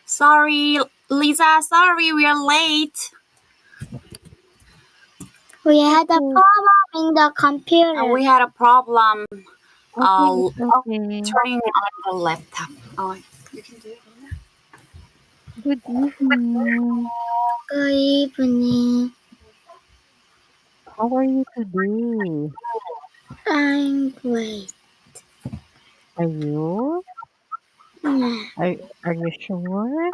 Sorry, Lisa. Sorry, we are late. We had a problem in the computer. We had a problem Okay. turning on the laptop. Oh, you can do it. Good evening. Good evening. How are you today? I'm great. Are you? Yeah. Are you sure?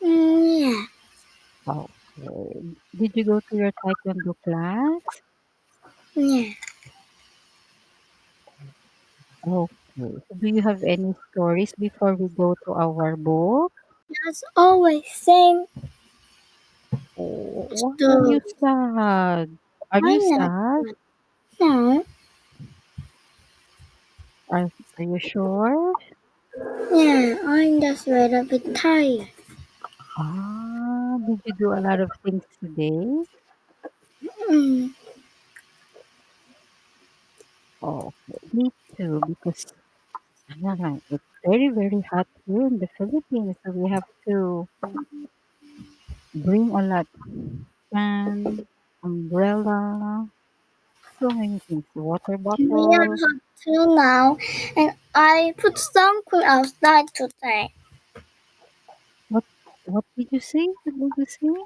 Yeah. Okay. Did you go to your taekwondo class? Yeah. Okay. So do you have any stories before we go to our book? That's always same Oh, why are you story. sad? Are you I'm not. sad? No. Are you sure? Yeah. I'm just a little bit tired. Ah, Did you do a lot of things today? Mm. Oh, okay. Me too, because it's very, very hot here in the Philippines. So we have to bring a lot fan, umbrella, so many things. Water We are bottle. hot too now, and I put some cream outside today. What what did you say? What did you say?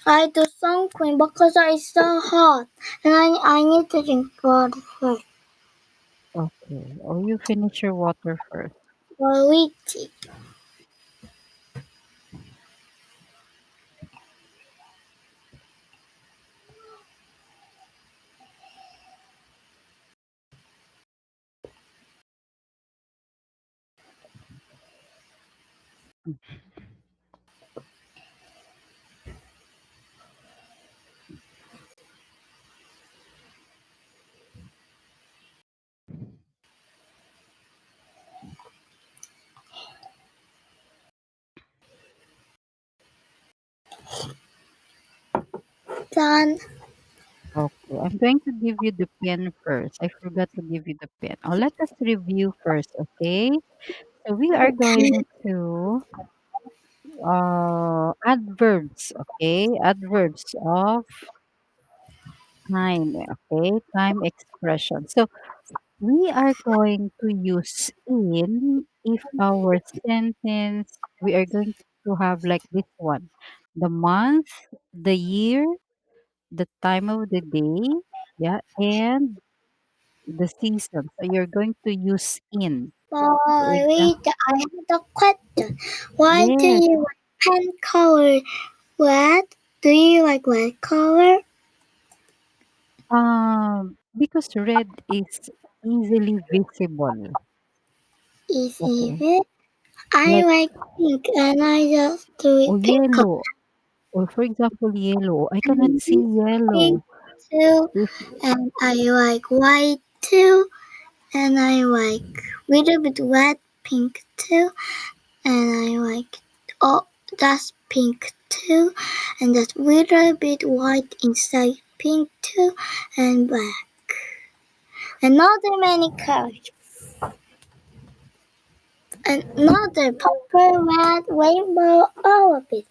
I do some cream because it's so hot, and I need to drink water first. Okay. Oh, you finish your water first. Or wheat. Done. Okay. I'm going to give you the pen first. I forgot to give you the pen. Oh, let us review first, okay? So we are going to adverbs, okay? Adverbs of time, okay? Time expression. So we are going to use in if our sentence, we are going to have like this one. The month, the year, the time of the day, yeah, and the season. So you're going to use in. For Wait, example, I have a question. Why do yes, you like pen color red? Do you like red color? because red is easily visible. Is Okay, it? I like like pink, and I just do or it pink color. yellow, or for example, yellow. I cannot see And pink yellow. too, If and I like white too, and I like little bit red pink too, and I like oh that's pink too, and that's little bit white inside pink too, and black. Another many colors. Another purple, red, rainbow, all of it.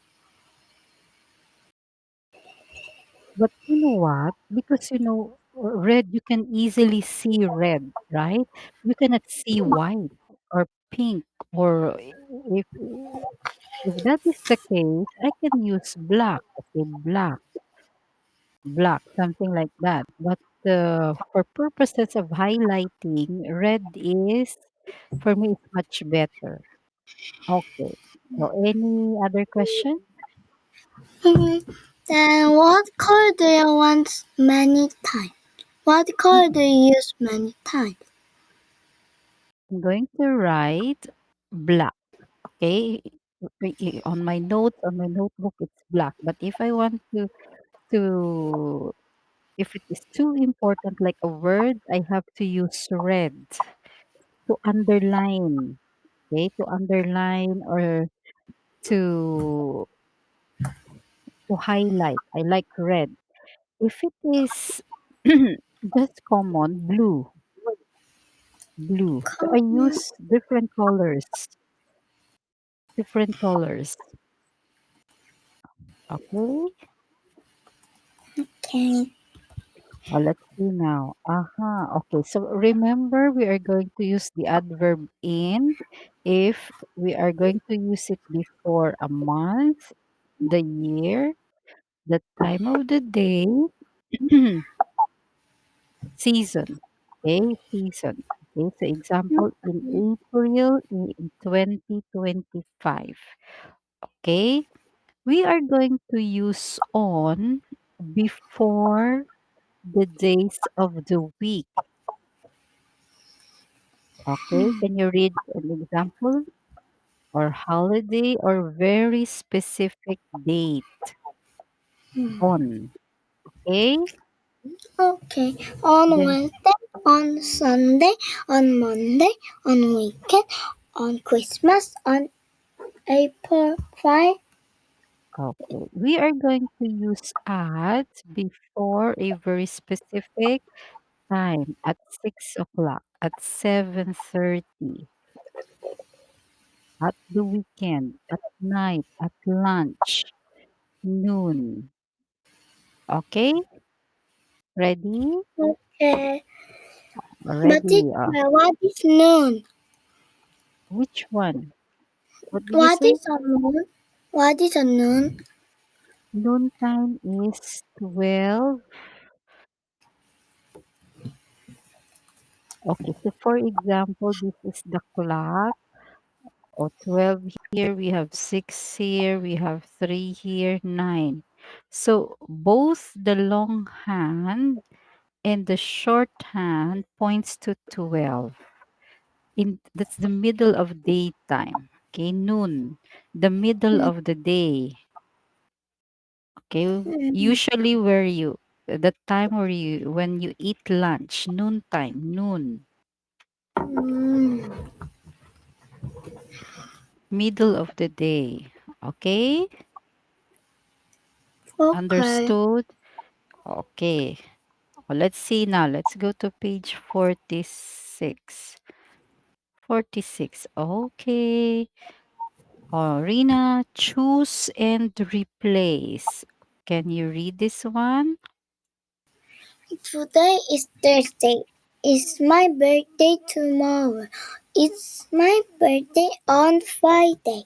But you know what? Because red, you can easily see red, right? You cannot see white or pink, or if that is the case, I can use black. Okay, black, something like that. But for purposes of highlighting, red is for me is much better. Okay. So any other question? Then what color do you want many times? What color do you use many times? I'm going to write black. Okay. On my notes, on my notebook, it's black. But if I want to, if it is too important, like a word, I have to use red to underline. Okay, to underline or to highlight. I like red. If it is just common, blue. So I Color. use different colors, different colors. Okay. Okay. Let's see now. Okay. So remember, we are going to use the adverb in if we are going to use it before a month, the year, the time of the day, season. Okay, season. Okay, so example in April in 2025. Okay, we are going to use on before the days of the week. Okay, can you read an example or holiday or very specific date on? Okay, Okay. On then Wednesday, on Sunday, on Monday, on weekend, on Christmas, on April 5. Okay. We are going to use at before a very specific time at 6 o'clock, at 7:30, at the weekend, at night, at lunch, noon. Okay? Ready? Okay. But Ready. teacher, what is noon? Which one? What did you What say? is a noon? What is a noon? Noon time is 12. Okay, so for example, this is the clock. Or 12 here, we have 6 here, we have 3 here, 9. So both the long hand and the short hand points to 12. That's the middle of daytime. Okay, noon, the middle Mm, of the day. Okay, mm, usually where you the time where you when you eat lunch, noon time, noon, mm. middle of the day. Okay, Okay. understood? Okay. Let's see now. Let's go to page 46. 46. Okay. Rina, choose and replace. Can you read this one? Today is Thursday. It's my birthday tomorrow. It's my birthday on Friday.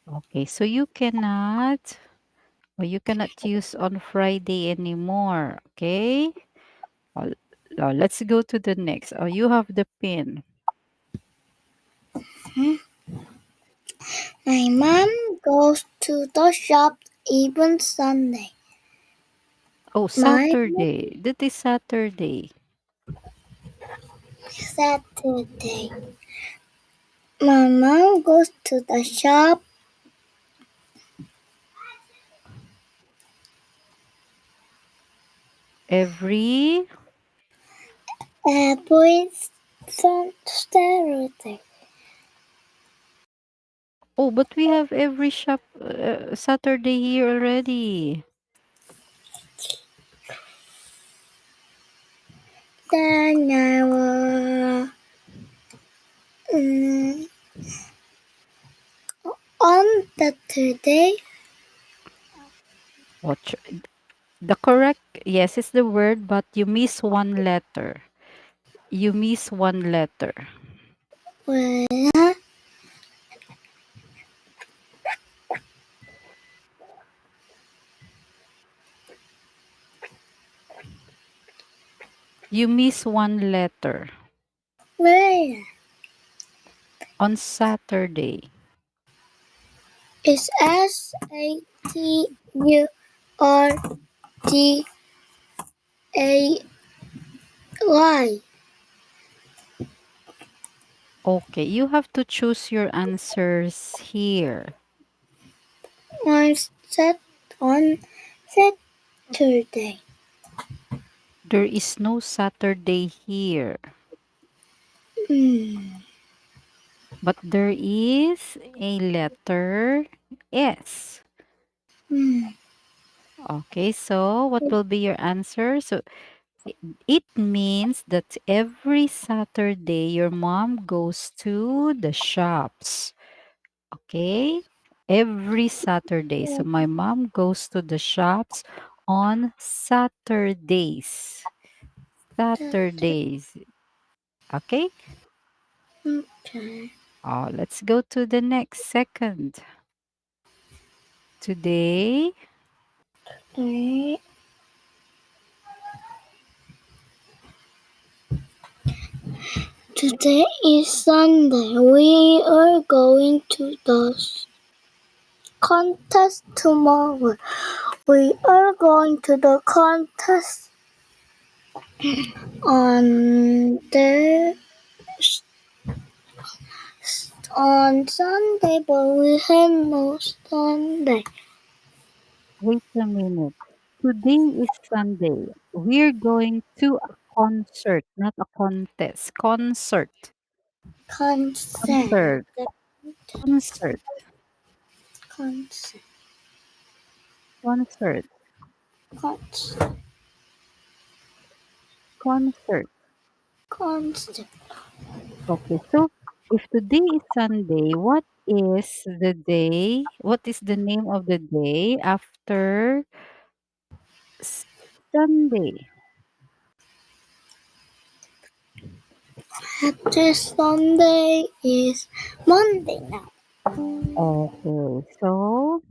Okay, so you cannot use on Friday anymore. Okay. Uh, let's go to the next. You have the pin. My mom goes to the shop even Sunday. Oh, My Saturday. That is Saturday. Saturday. My mom goes to the shop Every every Saturday. Oh, but we have every shop Saturday here already. Then I will, mm, on Saturday. Watch. The correct, yes, it's the word, but you miss one letter. You miss one letter. Well, You miss one letter well, on Saturday. it's Saturday. Okay, you have to choose your answers here. I'm set on Saturday. There is no Saturday here, Hmm. but there is a letter S. Hmm. Okay, so what will be your answer? So It it means that every Saturday your mom goes to the shops. Okay? Every Saturday. So my mom goes to the shops on Saturdays. Saturdays. Okay? Okay. Let's go to the next second. Today, Alright. Today is Sunday. We are going to the contest tomorrow. We are going to the contest on the on Sunday, but we have no Sunday. wait a minute. Today is Sunday. We're going to a concert, not a contest. Concert. Concert. Concert. The Concert. concert. Concert. Concert. Concert. Concert. Okay, so if today is Sunday, what is the day? What is the name of the day after S- Sunday? After Sunday is Monday now. Okay, so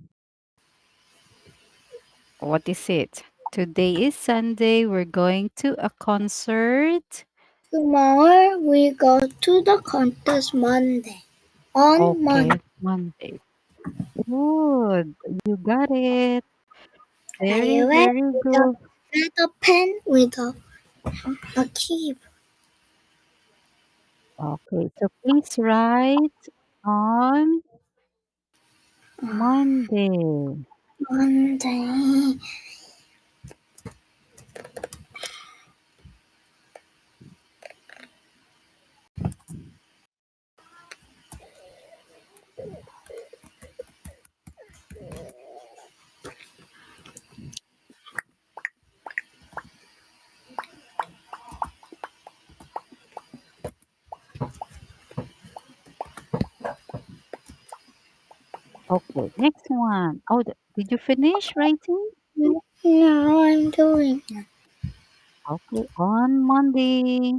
what is it? Today is Sunday. We're going to a concert. Tomorrow we go to the contest Monday. On Okay, Monday. Monday. Good. You got it. Are Very, you ready? very With good. a pen with a key. Okay, so please write on Monday. Monday. Okay, next one. Oh, did you finish writing? No, I'm doing. Okay, on Monday.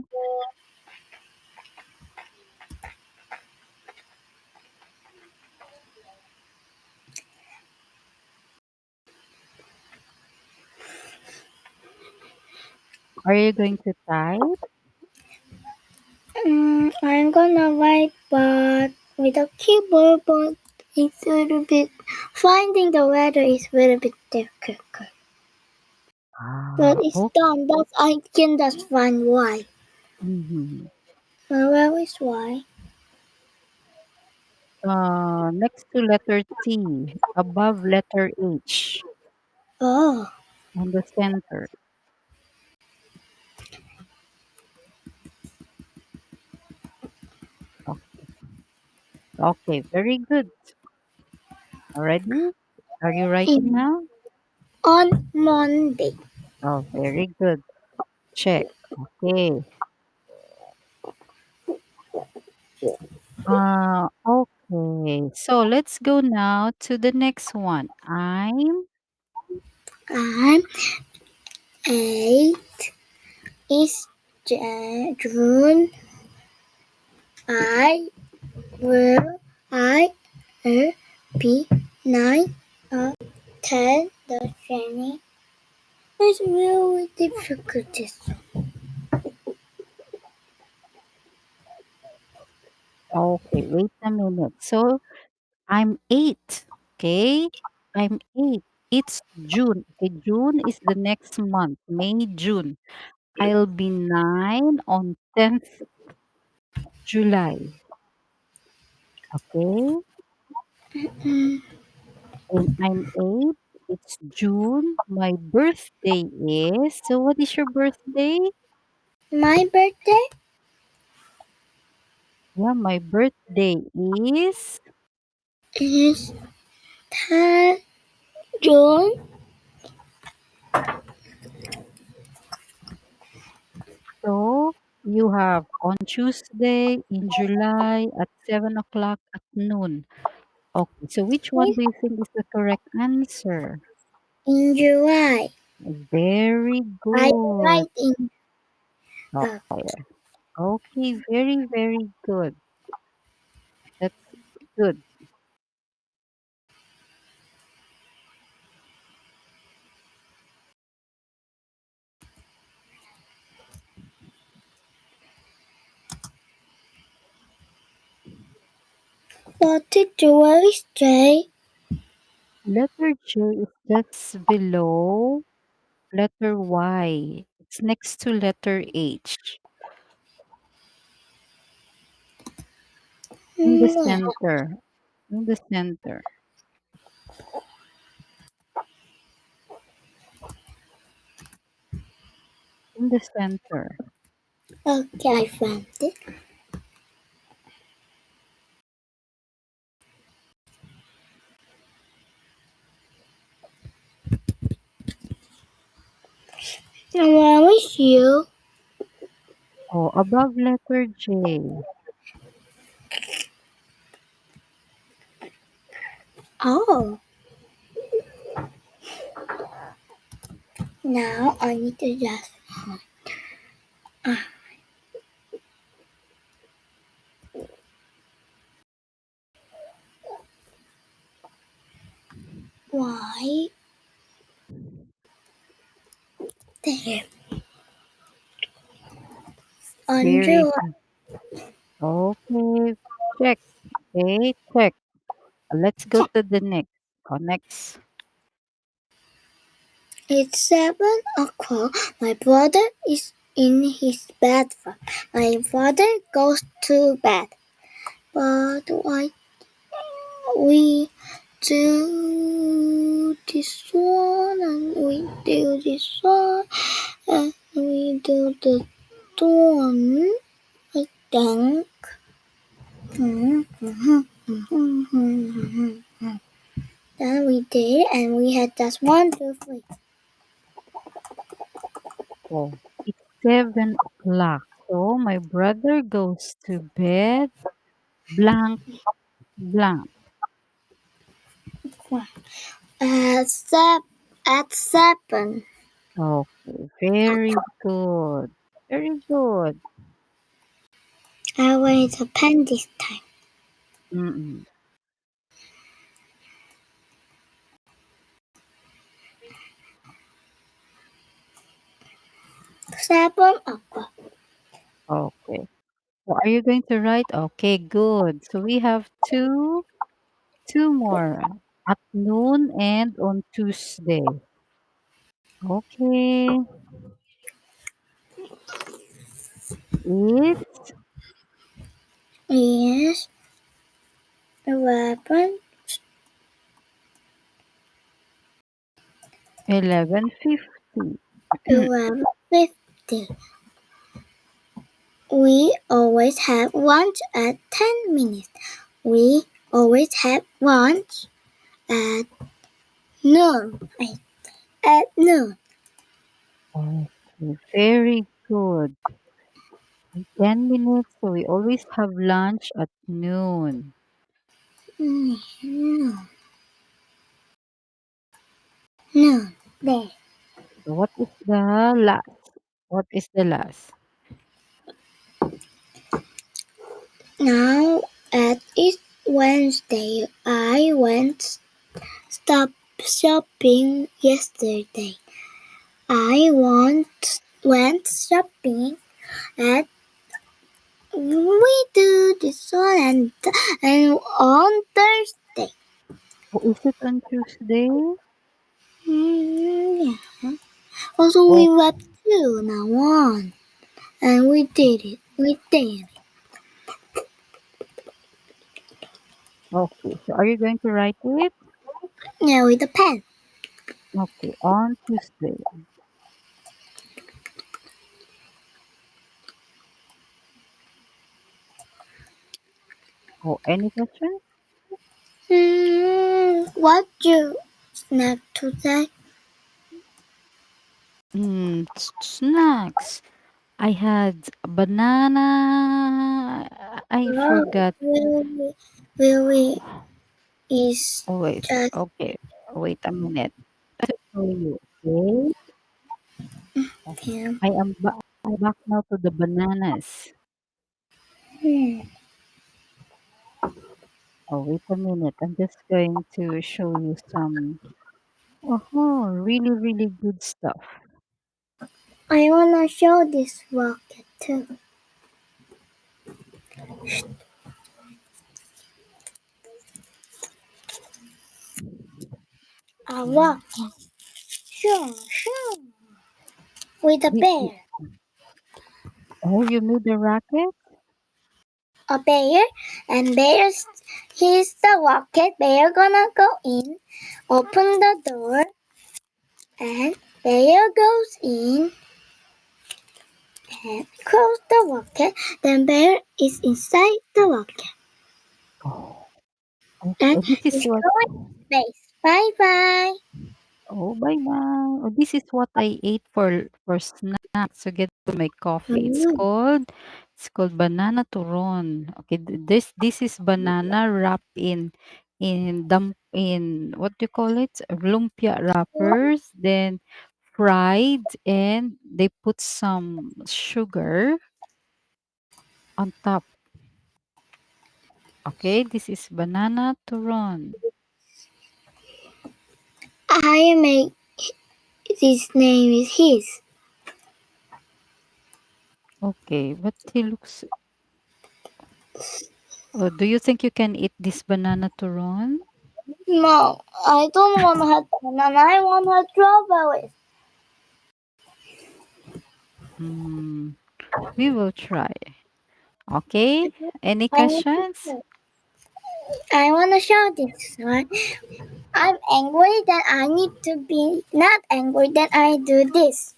Are you going to type? I'm gonna write, but with a keyboard, but it's a little bit. Finding the weather is a little bit difficult. But it's Oh, done. But I can just find why. mhm. Where is why? Next to letter T, above letter H, Oh, on the center. Oh, okay, very good. Already? Are you writing in now? on Monday. Oh, very good. Check. Okay. Okay. So let's go now to the next one. I'm I'm 8 is June. I will be 9 or 10 the training. It's really difficult. This. okay. Wait a minute. So I'm 8. Okay. I'm 8. It's June. Okay. June is the next month. May, June. I'll be 9 on 10th July. Okay. Mm, And I'm 8. It's June. My birthday is. So what is your birthday? my birthday Yeah, my birthday is. is 10 June. So you have on Tuesday in July at 7 o'clock at noon. Okay, so which one do you think is the correct answer? In July. Very I good. write in Okay, okay, very, very good. That's good. 42 is J. Letter J is just below letter Y. It's next to letter H. In the Where? center. In the center. In the center. Okay, I found it. And where was you? Oh, above letter J. Oh, now I need to just. Why? There. Very Under. good. Okay, check. Okay, check. Let's go to the next. Next. It's 7 o'clock. My brother is in his bedroom. My father goes to bed. But why we do this one and we do this one and we do the one, I think. Then we did, and we had just 1, 2, 3. Oh, it's 7 o'clock. So my brother goes to bed. Blank, blank. At 7. Okay, very good. Very good. I went to pen this time. Mm-mm. 7 o'clock. Okay. So are you going to write? Okay, good. So we have two more at noon and on Tuesday. Okay. It's Yes, 11. 11:50. 11:50. We always have lunch at 10 minutes. We always have lunch at noon. At noon. Okay, very good. 10 minutes, so we always have lunch at noon. Noon. Noon. There. So what is the last? What is the last? Now at it's Wednesday. I stop shopping yesterday. I went shopping at we do this one and on Thursday. Oh, is it on Tuesday? Yeah. Also Oh, we went too now on and we did it. We did it. okay. So are you going to write it? Yeah, with a pen. Okay, on Tuesday. Oh, any question? What you snack today? Snacks. I had banana. I Well, forgot. really is Oh, wait. just Okay. Wait a minute. Show you. Okay. him. I back now to the bananas. Hmm. Oh, wait a minute. I'm just going to show you some, oh, really, really good stuff. I wanna show this rocket too. A Mm. rocket. Sure, sure. With a Y- y- bear. Oh, you made a racket? A bear and bears. Here's the rocket. Bear gonna go in. Open the door and bear goes in and close the rocket. Then bear is inside the rocket. Oh, And okay. This is he's what, going to space. Bye bye. Oh, bye now. Oh, this is what I ate for snacks together with my coffee. Mm. It's called banana turon. Okay, this is banana wrapped in what do you call it? Lumpia wrappers, then fried, and they put some sugar on top. Okay, this is banana turon. I make his name is his. Okay, but he looks. Oh, do you think you can eat this banana turon? No, I don't want to have banana. I want to have strawberries. Hmm, we will try. Okay. Any I want questions? to. I want to show this one. I'm angry that I need to be not angry that I do this.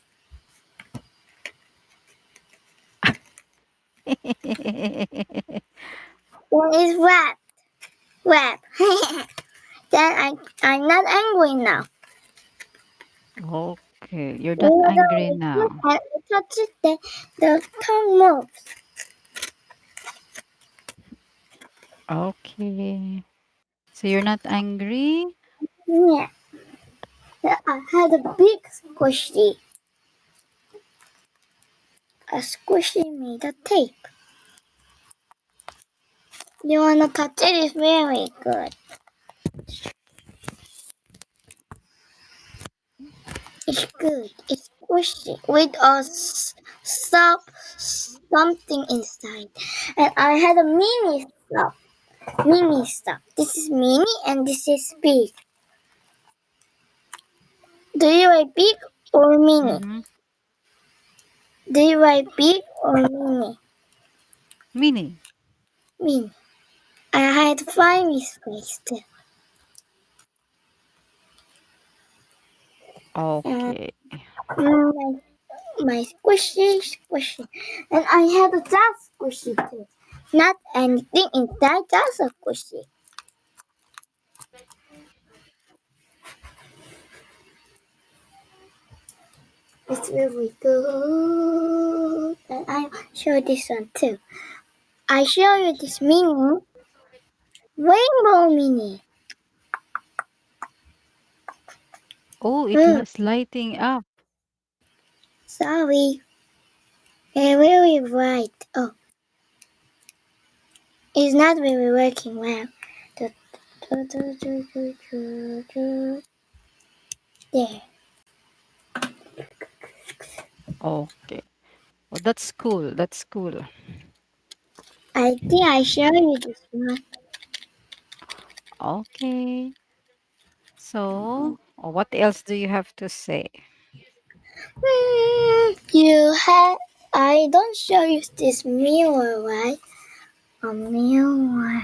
One is wet, wet. Then I'm not angry now. Okay, you're not Even angry though now. I touch it, the tongue moves. Okay. So you're not angry? Yeah, I had a big squishy. A squishy made of tape. You wanna touch it? It's very good. It's good. It's squishy with a soft something inside. And I had a mini stuff. Mini stuff. This is mini and this is big. Do you like big or mini? Mm-hmm. Do you like big or mini? Mini. Mini. I had five mistakes too. And Okay. my squishy. And I had a just squishy too. Not anything inside, just a squishy. It's really good. And I show this one too. I show you this mini, rainbow mini. Oh, it Hmm, was lighting up. sorry. They're really bright. Oh, it's not really working well. Du- There. Okay. Oh, that's cool. That's cool. I think I show you this one. Okay. So, what else do you have to say? You have. I don't show you this mirror, right? A mirror.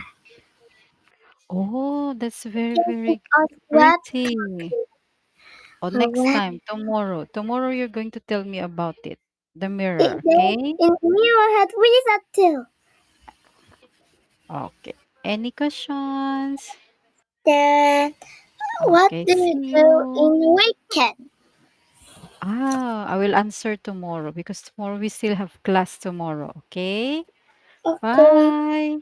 Oh, that's very, This is very a wet. pretty. Oh, A next wet. time, tomorrow. Tomorrow you're going to tell me about it. The It, mirror, then okay? in the mirror had wizard too. Okay. Any questions? Then what Okay, do see you do you. in weekend? I will answer tomorrow because tomorrow we still have class tomorrow, okay? Okay. Bye.